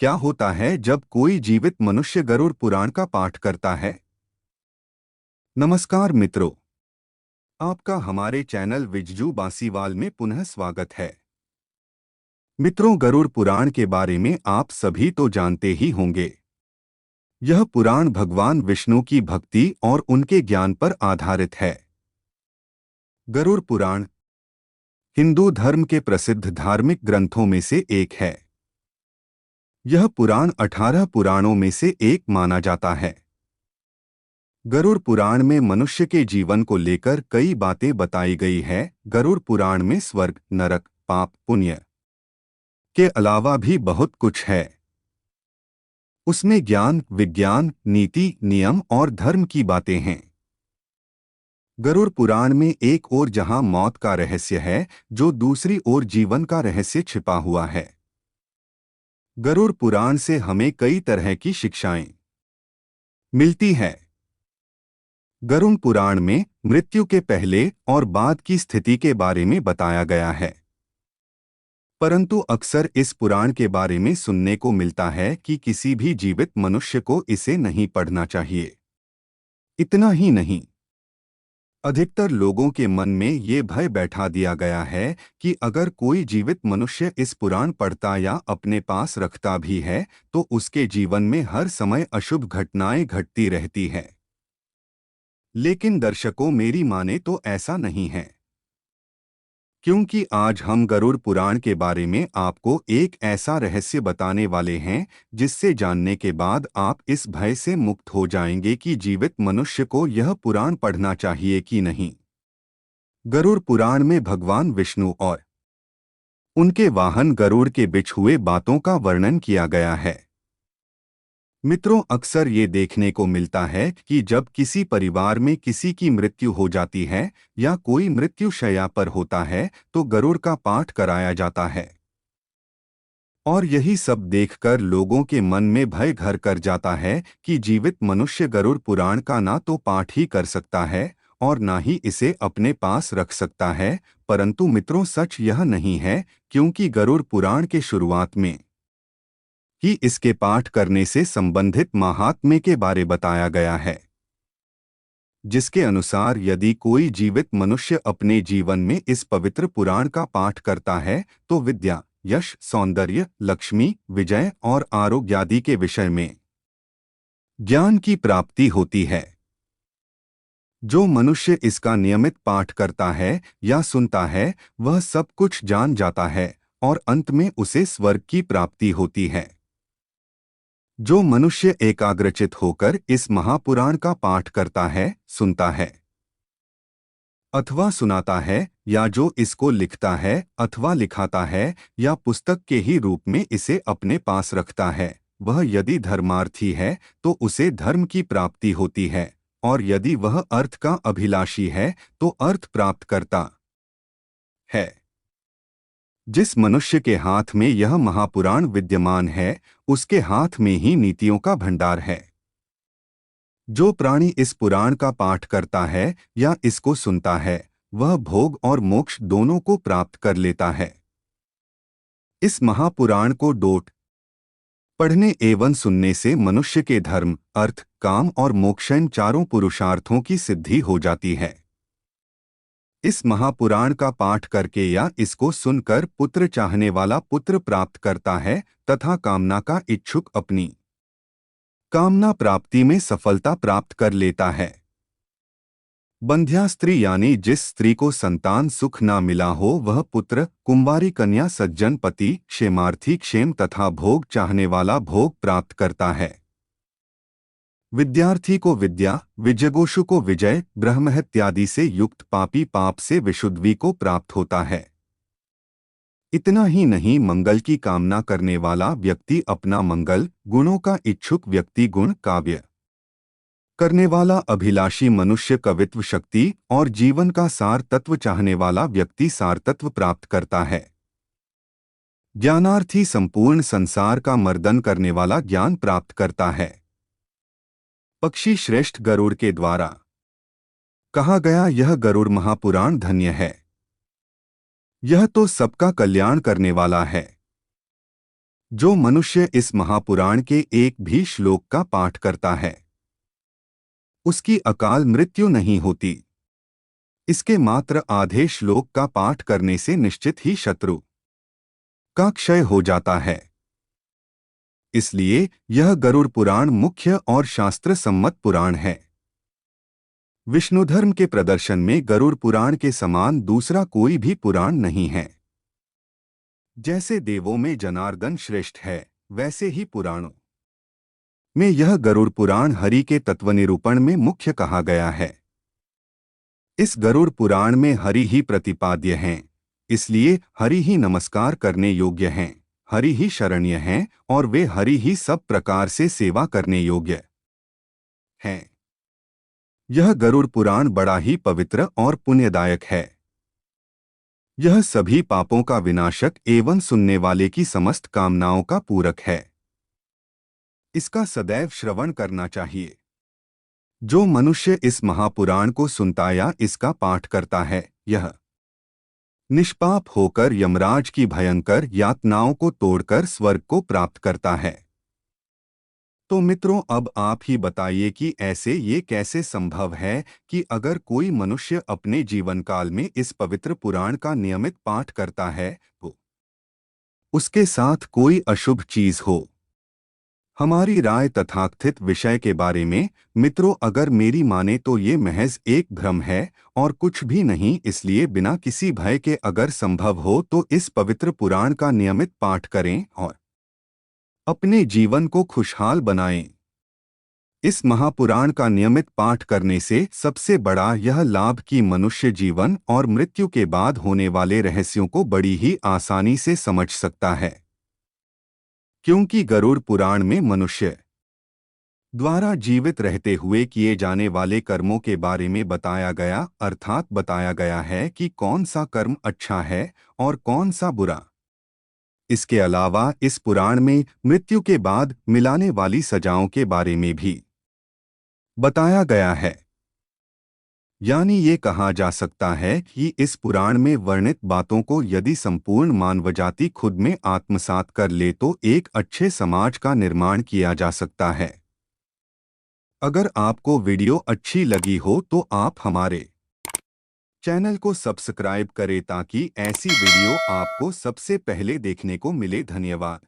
क्या होता है जब कोई जीवित मनुष्य गरुड़ पुराण का पाठ करता है? नमस्कार मित्रों, आपका हमारे चैनल विज्जू बासीवाल में पुनः स्वागत है। मित्रों, गरुड़ पुराण के बारे में आप सभी तो जानते ही होंगे। यह पुराण भगवान विष्णु की भक्ति और उनके ज्ञान पर आधारित है। गरुड़ पुराण हिंदू धर्म के प्रसिद्ध धार्मिक ग्रंथों में से एक है। यह पुराण 18 पुराणों में से एक माना जाता है। गरुड़ पुराण में मनुष्य के जीवन को लेकर कई बातें बताई गई है। गरुड़ पुराण में स्वर्ग, नरक, पाप, पुण्य के अलावा भी बहुत कुछ है। उसमें ज्ञान, विज्ञान, नीति, नियम और धर्म की बातें हैं। गरुड़ पुराण में एक ओर जहां मौत का रहस्य है, जो दूसरी ओर जीवन का रहस्य छिपा हुआ है। गरुड़ पुराण से हमें कई तरह की शिक्षाएं मिलती है। गरुड़ पुराण में मृत्यु के पहले और बाद की स्थिति के बारे में बताया गया है। परंतु अक्सर इस पुराण के बारे में सुनने को मिलता है कि किसी भी जीवित मनुष्य को इसे नहीं पढ़ना चाहिए। इतना ही नहीं, अधिकतर लोगों के मन में ये भय बैठा दिया गया है कि अगर कोई जीवित मनुष्य इस पुराण पढ़ता या अपने पास रखता भी है तो उसके जीवन में हर समय अशुभ घटनाएं घटती रहती है। लेकिन दर्शकों, मेरी माने तो ऐसा नहीं है, क्योंकि आज हम गरुड़ पुराण के बारे में आपको एक ऐसा रहस्य बताने वाले हैं जिससे जानने के बाद आप इस भय से मुक्त हो जाएंगे कि जीवित मनुष्य को यह पुराण पढ़ना चाहिए कि नहीं। गरुड़ पुराण में भगवान विष्णु और उनके वाहन गरुड़ के बीच हुए बातों का वर्णन किया गया है। मित्रों, अक्सर ये देखने को मिलता है कि जब किसी परिवार में किसी की मृत्यु हो जाती है या कोई मृत्यु शैया पर होता है तो गरुड़ का पाठ कराया जाता है। और यही सब देखकर लोगों के मन में भय घर कर जाता है कि जीवित मनुष्य गरुड़ पुराण का ना तो पाठ ही कर सकता है और ना ही इसे अपने पास रख सकता है। परंतु मित्रों, सच यह नहीं है, क्योंकि गरुड़ पुराण के शुरुआत में ही इसके पाठ करने से संबंधित महात्म्य के बारे बताया गया है, जिसके अनुसार यदि कोई जीवित मनुष्य अपने जीवन में इस पवित्र पुराण का पाठ करता है तो विद्या, यश, सौंदर्य, लक्ष्मी, विजय और आरोग्य आदि के विषय में ज्ञान की प्राप्ति होती है। जो मनुष्य इसका नियमित पाठ करता है या सुनता है वह सब कुछ जान जाता है और अंत में उसे स्वर्ग की प्राप्ति होती है। जो मनुष्य एकाग्रचित होकर इस महापुराण का पाठ करता है, सुनता है अथवा सुनाता है, या जो इसको लिखता है अथवा लिखाता है या पुस्तक के ही रूप में इसे अपने पास रखता है, वह यदि धर्मार्थी है तो उसे धर्म की प्राप्ति होती है, और यदि वह अर्थ का अभिलाषी है तो अर्थ प्राप्त करता है। जिस मनुष्य के हाथ में यह महापुराण विद्यमान है उसके हाथ में ही नीतियों का भंडार है। जो प्राणी इस पुराण का पाठ करता है या इसको सुनता है वह भोग और मोक्ष दोनों को प्राप्त कर लेता है। इस महापुराण को डोट पढ़ने एवं सुनने से मनुष्य के धर्म, अर्थ, काम और मोक्ष इन चारों पुरुषार्थों की सिद्धि हो जाती है। इस महापुराण का पाठ करके या इसको सुनकर पुत्र चाहने वाला पुत्र प्राप्त करता है तथा कामना का इच्छुक अपनी कामना प्राप्ति में सफलता प्राप्त कर लेता है। बंध्या स्त्री यानी जिस स्त्री को संतान सुख ना मिला हो वह पुत्र, कुंवारी कन्या सज्जन पति, क्षेमार्थी क्षेम तथा भोग चाहने वाला भोग प्राप्त करता है। विद्यार्थी को विद्या, विजयगोषु को विजय, ब्रह्महत्यादि से युक्त पापी पाप से विशुद्धी को प्राप्त होता है। इतना ही नहीं, मंगल की कामना करने वाला व्यक्ति अपना मंगल, गुणों का इच्छुक व्यक्ति गुण, काव्य करने वाला अभिलाषी मनुष्य कवित्व शक्ति और जीवन का सार तत्व चाहने वाला व्यक्ति सार तत्व प्राप्त करता है। ज्ञानार्थी संपूर्ण संसार का मर्दन करने वाला ज्ञान प्राप्त करता है। पक्षी श्रेष्ठ गरुड़ के द्वारा कहा गया यह गरुड़ महापुराण धन्य है। यह तो सबका कल्याण करने वाला है। जो मनुष्य इस महापुराण के एक भी श्लोक का पाठ करता है उसकी अकाल मृत्यु नहीं होती। इसके मात्र आधे श्लोक का पाठ करने से निश्चित ही शत्रु का क्षय हो जाता है। इसलिए यह गरुड़ पुराण मुख्य और शास्त्र सम्मत पुराण है। विष्णु धर्म के प्रदर्शन में गरुड़ पुराण के समान दूसरा कोई भी पुराण नहीं है। जैसे देवों में जनार्दन श्रेष्ठ है, वैसे ही पुराणों में यह गरुड़ पुराण हरि के तत्वनिरूपण में मुख्य कहा गया है। इस गरुड़ पुराण में हरि ही प्रतिपाद्य हैं, इसलिए हरि ही नमस्कार करने योग्य हैं, हरि ही शरण्य हैं और वे हरि ही सब प्रकार से सेवा करने योग्य हैं। यह गरुड़ पुराण बड़ा ही पवित्र और पुण्यदायक है। यह सभी पापों का विनाशक एवं सुनने वाले की समस्त कामनाओं का पूरक है। इसका सदैव श्रवण करना चाहिए। जो मनुष्य इस महापुराण को सुनता या इसका पाठ करता है, यह निष्पाप होकर यमराज की भयंकर यातनाओं को तोड़कर स्वर्ग को प्राप्त करता है। तो मित्रों, अब आप ही बताइए कि ऐसे ये कैसे संभव है कि अगर कोई मनुष्य अपने जीवन काल में इस पवित्र पुराण का नियमित पाठ करता है तो उसके साथ कोई अशुभ चीज हो। हमारी राय तथाकथित विषय के बारे में मित्रों अगर मेरी माने तो ये महज एक भ्रम है और कुछ भी नहीं। इसलिए बिना किसी भय के अगर संभव हो तो इस पवित्र पुराण का नियमित पाठ करें और अपने जीवन को खुशहाल बनाएं। इस महापुराण का नियमित पाठ करने से सबसे बड़ा यह लाभ कि मनुष्य जीवन और मृत्यु के बाद होने वाले रहस्यों को बड़ी ही आसानी से समझ सकता है, क्योंकि गरुड़ पुराण में मनुष्य द्वारा जीवित रहते हुए किए जाने वाले कर्मों के बारे में बताया गया, अर्थात बताया गया है कि कौन सा कर्म अच्छा है और कौन सा बुरा। इसके अलावा इस पुराण में मृत्यु के बाद मिलाने वाली सजाओं के बारे में भी बताया गया है। यानी ये कहा जा सकता है कि इस पुराण में वर्णित बातों को यदि संपूर्ण मानवजाति खुद में आत्मसात कर ले तो एक अच्छे समाज का निर्माण किया जा सकता है। अगर आपको वीडियो अच्छी लगी हो तो आप हमारे चैनल को सब्सक्राइब करें ताकि ऐसी वीडियो आपको सबसे पहले देखने को मिले। धन्यवाद।